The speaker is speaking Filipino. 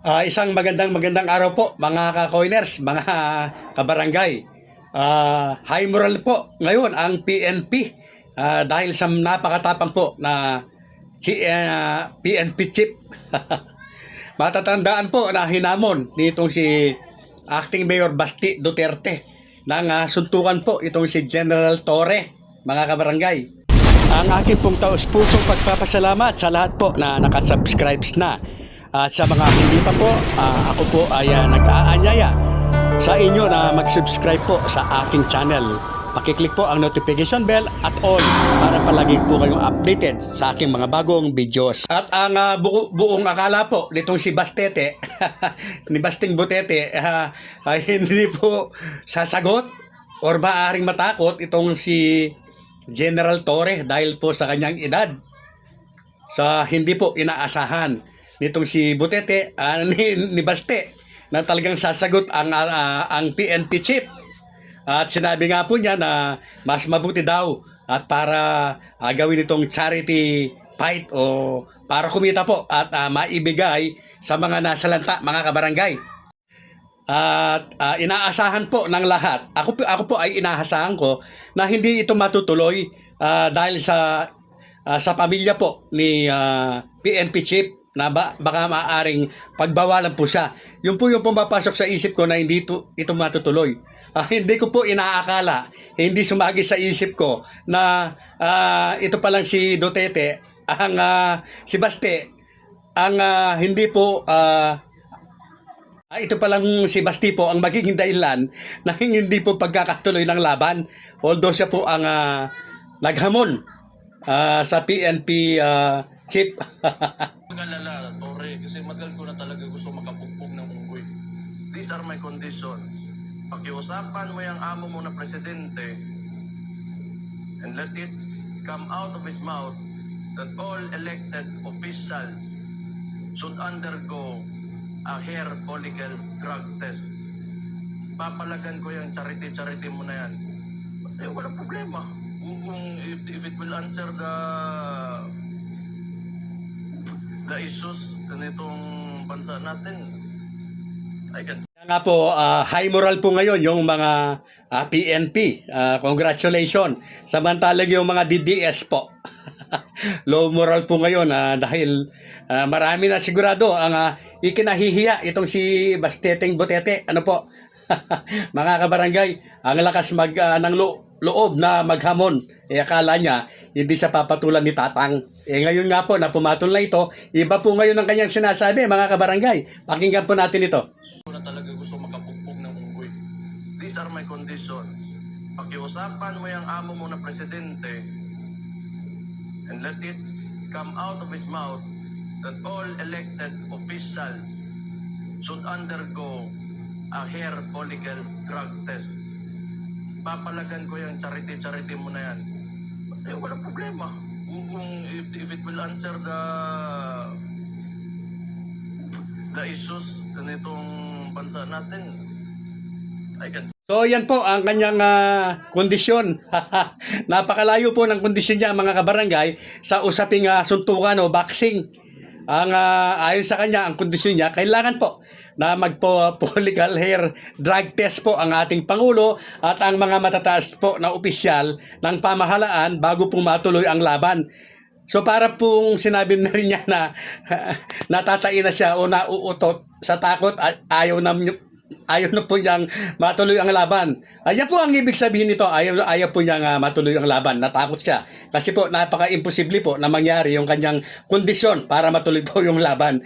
Isang magandang araw po mga ka-coiners, mga kabarangay. High moral po ngayon ang PNP dahil sa napakatapang po na PNP chief. Matatandaan po na hinamon nitong si Acting Mayor Basti Duterte ng suntukan po itong si General Torre, mga kabarangay. Ang aking pong taus-pusong pagpapasalamat sa lahat po na nakasubscribes na. At sa mga hindi pa po, ako po ay nag-aanyaya sa inyo na mag-subscribe po sa aking channel. Pakiclick po ang notification bell at all para palagi po kayong updated sa aking mga bagong videos. At ang buong akala po nitong si Bastete, ni Basting Butete, ay hindi po sasagot or maaaring matakot itong si General Torre dahil po sa kanyang edad. Sa hindi po inaasahan nitong si Butete, ni Baste, na talagang sasagot ang PNP chief. At sinabi nga po niya na mas mabuti daw at para gawin itong charity fight o para kumita po at maibigay sa mga nasalanta, mga kabarangay. At inaasahan po ng lahat. Ako po ay inaasahan ko na hindi ito matutuloy dahil sa pamilya po ni PNP chief na baka maaaring pagbawalan po siya. Yun po yung pumapasok sa isip ko na hindi ito matutuloy. Hindi ko po inaakala, hindi sumagi sa isip ko na ito pa lang si Duterte, si Baste, hindi po, ito pa lang si Basti po ang magiging dahilan na hindi po pagkakatuloy ng laban. Although siya po ang naghamon sa PNP chief. Mag-alala, Torre, kasi matagal ko na talaga gusto makapugpog ng unggoy. These are my conditions. Pakiusapan mo yung amo mo na presidente and let it come out of his mouth that all elected officials should undergo a hair follicle drug test. Papalagan ko yung charity mo na yan. Walang problema. If it will answer the issues ganitong bansa natin, I can. Nga po, high moral po ngayon yung mga PNP. Congratulations. Samantalang yung mga DDS po. Low moral po ngayon dahil marami na sigurado ang ikinahihiya itong si Basteteng Butete. Ano po? Mga kabarangay, ang lakas ng loob na maghamon. Akala niya hindi siya papatulan ni Tatang. Ngayon nga po na pumatol na ito, iba po ngayon ang kanyang sinasabi, mga kabarangay. Pakinggan po natin ito. Na talaga gusto makapugpog ng unggoy. These are my conditions. Pakiusapan mo yung amo mo na presidente and let it come out of his mouth that all elected officials should undergo a hair follicle drug test. Papalagan ko yung charity mo na yan. Walang problema. If it will answer the issues ganitong bansa natin, I can. So yan po ang kanyang kondisyon. Napakalayo po ng kondisyon niya, mga kabarangay, sa usaping suntukan o boxing. Ayon sa kanya, ang kondisyon niya, kailangan po na magpo-follicle hair drug test po ang ating Pangulo at ang mga matataas po na opisyal ng pamahalaan bago po matuloy ang laban. So para pong sinabi na rin niya na natatain na siya o nauutot sa takot at ayaw na po niyang matuloy ang laban. Ayan po ang ibig sabihin nito, ayaw po niyang matuloy ang laban, natakot siya. Kasi po napaka-imposible po na mangyari yung kanyang kondisyon para matuloy po yung laban.